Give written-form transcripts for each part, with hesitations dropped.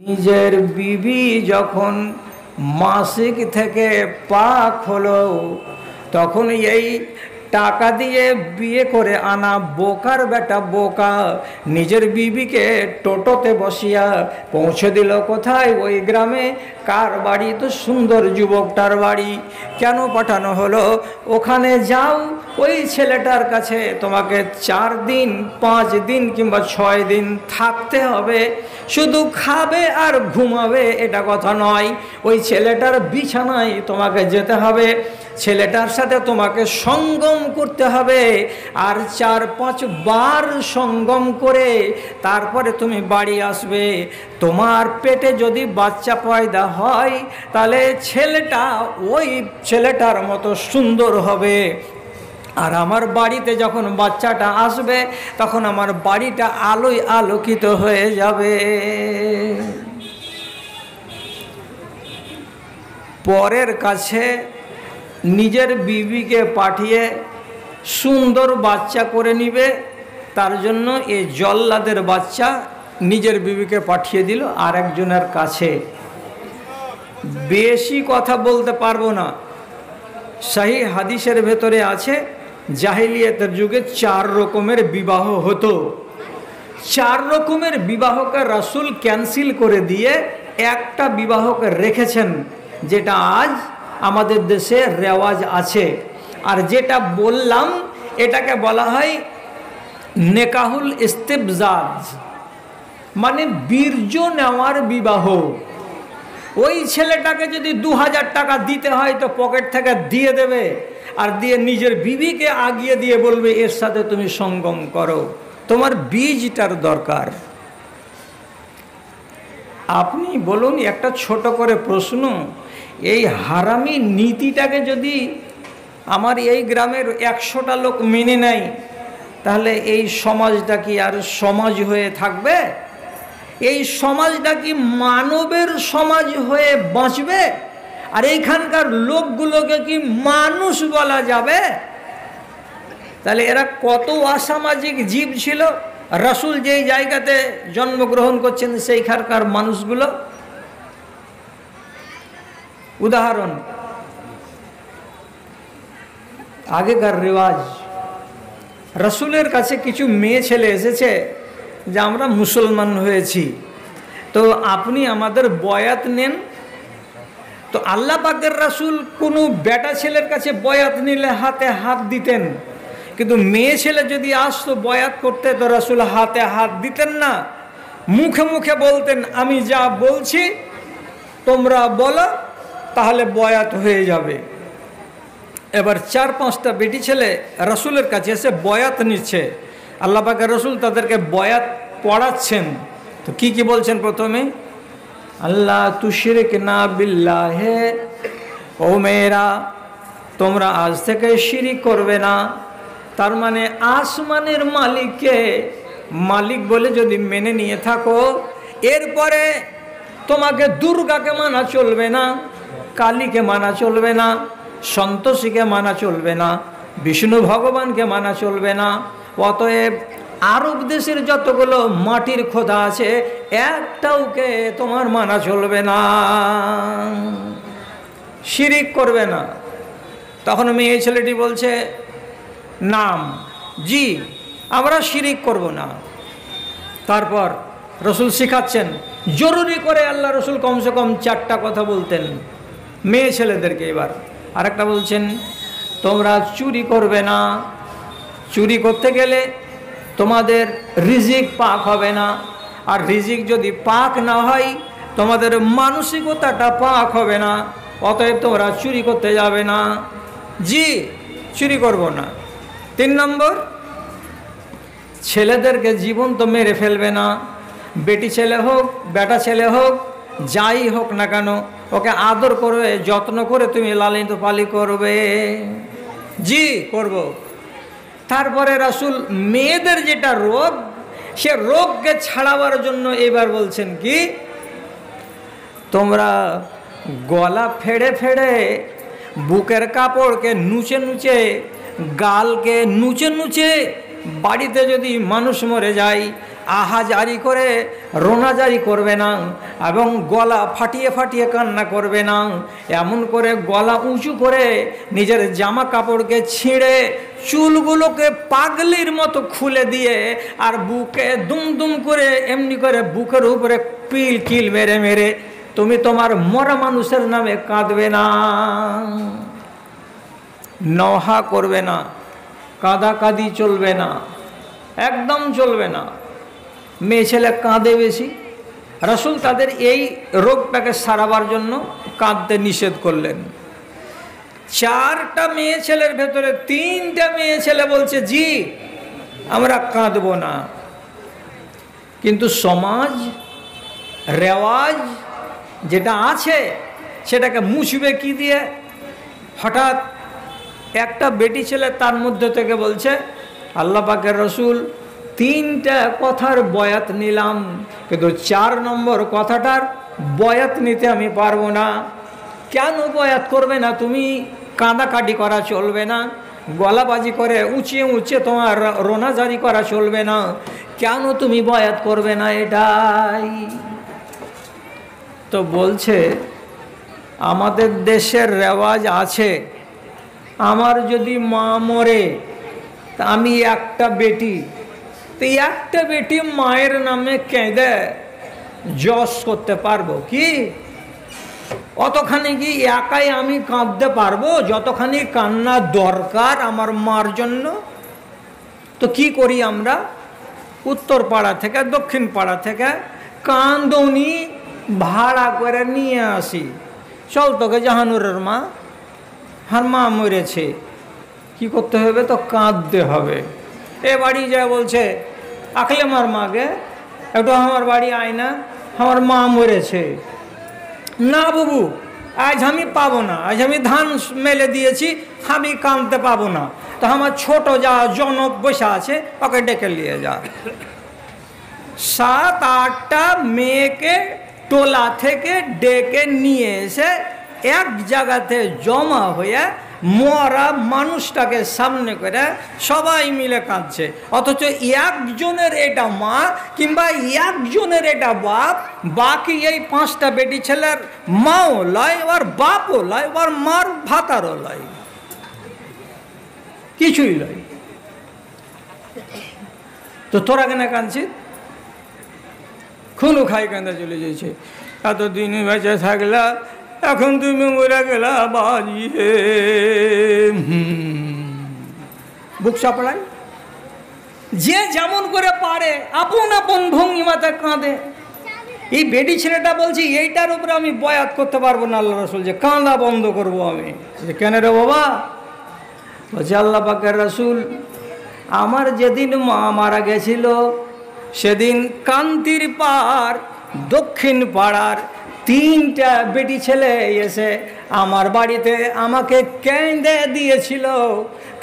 নিজের বিবি যখন মাসিক থেকে পাক হলো তখন এই টাকা দিয়ে বিয়ে করে আনা বোকার বেটা বোকা নিজের বিবিকে টোটোতে বসিয়া পৌঁছে দিল কোথায়? ওই গ্রামে। কার বাড়ি? তো সুন্দর যুবকটার বাড়ি। কেন পাঠানো হলো? ওখানে যাও, ওই ছেলেটার কাছে তোমাকে 4 দিন 5 দিন কিংবা 6 দিন থাকতে হবে। শুধু খাবে আর ঘুমাবে এটা কথা নয়, ওই ছেলেটার বিছানায় তোমাকে যেতে হবে, ছেলেটার সাথে তোমাকে সঙ্গম করতে হবে, আর 4-5 বার সঙ্গম করে তারপরে তুমি বাড়ি আসবে। তোমার পেটে যদি বাচ্চা পয়দা হয় তাহলে ছেলেটা ওই ছেলেটার মতো সুন্দর হবে। আর আমার বাড়িতে যখন বাচ্চাটা আসবে তখন আমার বাড়িটা আলোয় আলোকিত হয়ে যাবে। পরের কাছে নিজের বিবিকে পাঠিয়ে সুন্দর বাচ্চা করে নিবে, তার জন্য এই জল্লাদের বাচ্চা নিজের বিবিকে পাঠিয়ে দিল আর একজনের কাছে। বেশি কথা বলতে পারবো না। সহি হাদিসের ভেতরে আছে জাহিলিয়াতের যুগে 4 রকমের বিবাহ হতো। 4 রকমের বিবাহকে রাসূল ক্যান্সেল করে দিয়ে একটা বিবাহকে রেখেছেন, যেটা আজ আমাদের দেশে রেওয়াজ আছে। আর যেটা বললাম এটাকে বলা হয় নেকাহুল ইস্তিবজাজ, মানে বীর্য নেওয়ার বিবাহ। ওই ছেলেটাকে যদি 2000 টাকা দিতে হয় তো পকেট থেকে দিয়ে দেবে, আর দিয়ে নিজের বিবিকে আগিয়ে দিয়ে বলবে এর সাথে তুমি সঙ্গম করো, তোমার বীজটার দরকার। আপনি বলুন, একটা ছোট করে প্রশ্ন, এই হারামি নীতিটাকে যদি আমার এই গ্রামের 100টা লোক মেনে নেয় তাহলে এই সমাজটা কি আর সমাজ হয়ে থাকবে? এই সমাজটা কি মানবের সমাজ হয়ে বাঁচবে? আর এইখানকার লোকগুলোকে কি মানুষ বলা যাবে? তাহলে এরা কত অসামাজিক জীব ছিল। রাসূল যেই জায়গাতে জন্মগ্রহণ করছেন সেইখানকার মানুষগুলো। উদাহরণ, আগেকার রেওয়াজ, রাসূলের কাছে কিছু মেয়ে ছেলে এসেছে যে আমরা মুসলমান হয়েছি, তো আপনি আমাদের বয়াত নেন। তো আল্লাহ পাকের রাসূল কোনো বেটা ছেলের কাছে বয়াত নিলে হাতে হাত দিতেন, কিন্তু মেয়ে ছেলে যদি আসতো বয়াত করতে তো রাসূল হাতে হাত দিতেন না, মুখে মুখে বলতেন আমি যা বলছি তোমরা বলো, তাহলে বয়াত হয়ে যাবে। এবার 4-5টা বেটি ছেলে রাসূলের কাছে এসে বয়াত নিচ্ছে, আল্লাহ পাকের রাসূল তাদেরকে বয়াত পড়াচ্ছেন। তো কি কি বলছেন? প্রথমে আল্লাহ তুশরিক না বিল্লাহে, ও মেয়েরা তোমরা আজ থেকে শিরিক করবে না। তার মানে আসমানের মালিককে মালিক বলে যদি মেনে নিয়ে থাকো, এরপরে তোমাকে দুর্গাকে মানা চলবে না, কালীকে মানা চলবে না, সন্তোষীকে মানা চলবে না, বিষ্ণু ভগবানকে মানা চলবে না। অতএব আরব দেশের যতগুলো মাটির খোদা আছে একটাওকে তোমার মানা চলবে না, শিরিক করবে না। তখন মেয়ে ছেলেটি বলছে নাম জি আমরা শিরিক করব না। তারপর রাসূল শিখাচ্ছেন, জরুরি করে আল্লাহ রাসূল কমসে কম 4টা কথা বলতেন মেয়ে ছেলেদেরকে। এবার আরেকটা বলছেন তোমরা চুরি করবে না, চুরি করতে গেলে তোমাদের রিজিক পাক হবে না, আর রিজিক যদি পাক না হয় তোমাদের মানসিকতাটা পাক হবে না, অতএব তোমরা চুরি করতে যাবে না। জি চুরি করব না। 3 নম্বর, ছেলেদেরকে জীবন্ত মেরে ফেলবে না, বেটি ছেলে হোক বেটা ছেলে হোক যাই হোক না কেন ওকে আদর করবে, যত্ন করে তুমি লালিত পালি করবে। জি করব। তারপরে রাসূল মেয়েদের যেটা রোগ, সে রোগকে ছাড়াবার জন্য এবার বলছেন কি, তোমরা গলা ফেড়ে ফেড়ে, বুকের কাপড়কে নুচে নুচে, গালকে নুচে নুচে বাড়িতে যদি মানুষ মরে যায় আহাজারি করে রোনাজারি করবে না, এবং গলা ফাটিয়ে ফাটিয়ে কান্না করবে না। এমন করে গলা উঁচু করে নিজের জামা কাপড়কে ছিঁড়ে চুলগুলোকে পাগলির মতো খুলে দিয়ে আর বুকে দুম দুম করে এমনি করে বুকের উপরে পিল কিল মেরে মেরে তুমি তোমার মরা মানুষের নামে কাঁদবে না, নওহা করবে না, কাঁদাকাঁদি চলবে না, একদম চলবে না। মেয়ে ছেলে কাঁদে বেশি, রাসূল তাদের এই রোগটাকে সারাবার জন্য কাঁদতে নিষেধ করলেন। 4টা মেয়ে ছেলের ভেতরে 3টা মেয়ে ছেলে বলছে জি আমরা কাঁদব না। কিন্তু সমাজ রেওয়াজ যেটা আছে সেটাকে মুছবে কি দিয়ে? হঠাৎ একটা বেটি ছেলে তার মধ্যে থেকে বলছে, আল্লাহ পাকের রসুল 3টা কথার বয়াত নিলাম, কিন্তু 4 নম্বর কথাটার বয়াত নিতে আমি পারবো না। কেন বয়াত করবে না তুমি? কাঁদাকাটি করা চলবে না, গলাবাজি করে উঁচিয়ে উঁচিয়ে তোমার রোনাজারি করা চলবে না, কেন তুমি বয়াত করবে না? এটাই তো বলছে আমাদের দেশের রেওয়াজ আছে, আমার যদি মা মরে তা আমি একটা বেটি, তো একটা বেটি মায়ের নামে কেঁদে যশ করতে পারবো কি? অতখানি কি একাই আমি কাঁদতে পারবো যতখানি কান্না দরকার আমার মার জন্য? তো কি করি আমরা? উত্তর পাড়া থেকে দক্ষিণ পাড়া থেকে কান্দনি ভাড়া করে নিয়ে আসি। চল তোকে জাহানুরের মা, আর মা মরেছে, কি করতে হবে? তো কাঁদতে হবে। এ বাড়ি যায় বলছে আখলে মার মাকে, একটু আমার বাড়ি আয় না, আমার মা মরেছে। না বাবু, আজ আমি পাবো না, আজ আমি ধান মেলে দিয়েছি, আমি কাঁদতে পাবো না। তো আমার ছোট যা জনক বসে আছে ওকে ডেকে নিয়ে যা। 7-8টা মেয়েকে টোলা থেকে ডেকে নিয়ে এসে এক জায়গাতে জমা হয়ে মরা মানুষটাকে সামনে করে সবাই মিলে কাঁদছে। অথচ একজনের এটা মা কিংবা একজনের এটা বাপ, বাকি এই 5টা বেটি ছেলের মাও লয়, ওর বাপও লয়, ওর মার ভাতারও লয়, কিছুই লয়। তো তোরা কেন কাঁদছিস? খুনু খাই কাঁদা চলে যাচ্ছে, এতদিন বেঁচে থাকলা, এখন তুমি মরে গেলা বাজি হে। বুক চাপড়ায় যে যেমন করে পারে আপন আপন ভঙ্গিমাতে কাঁদে। এই বেটি ছেলেটা বলছি এইটার উপরে আমি বয়াত করতে পারবো না আল্লাহ রসুল, যে কাঁদা বন্ধ করব আমি। কেন রে বাবা? বলছে আল্লাহ পাকের রসুল, আমার যেদিন মা মারা গেছিল সেদিন কান্তির পাড় দক্ষিণ পাড়ার 3টা বেটি ছেলে এসে আমার বাড়িতে আমাকে কেঁদে দিয়েছিল,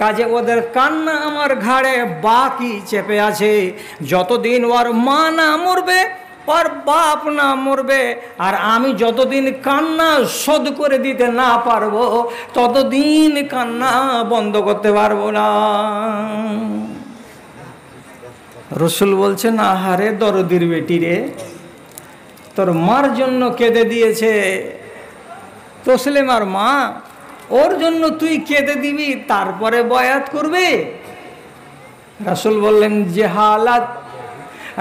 কাজে ওদের কান্না আমার ঘাড়ে বাকি চেপে আছে। যতদিন ওর মা না মরবে, ওর বাপ না মরবে, আর আমি যতদিন কান্না শোধ করে দিতে না পারবো ততদিন কান্না বন্ধ করতে পারবো না। রসুল বলছেন, আহারে দরদির বেটি রে, তোর মার জন্য কেঁদে দিয়েছে তসলিমার মা, ওর জন্য তুই কেঁদে দিবি তারপরে বয়াত করবে? রাসূল বললেন জেহালাত।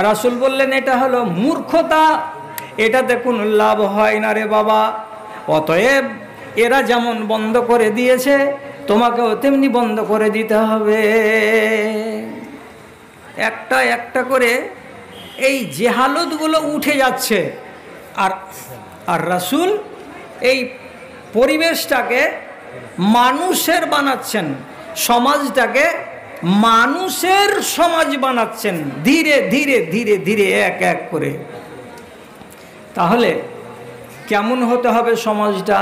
রাসূল বললেন এটা হলো মূর্খতা, এটাতে কোনো লাভ হয় না রে বাবা। অতএব এরা যেমন বন্ধ করে দিয়েছে তোমাকেও তেমনি বন্ধ করে দিতে হবে। একটা একটা করে এই জেহালতগুলো উঠে যাচ্ছে, আর রাসূল এই পরিবেশটাকে মানুষের বানাচ্ছেন, সমাজটাকে মানুষের সমাজ বানাচ্ছেন ধীরে ধীরে ধীরে ধীরে এক এক করে। তাহলে কেমন হতে হবে সমাজটা?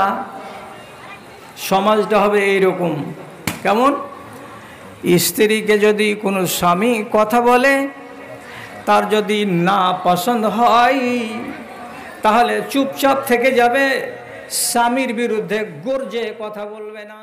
সমাজটা হবে এইরকম। কেমন? স্ত্রীকে যদি কোনো স্বামী কথা বলে, তার যদি না পছন্দ হয় তাহলে চুপচাপ থেকে যাবে, স্বামীর বিরুদ্ধে গর্জে কথা বলবে না।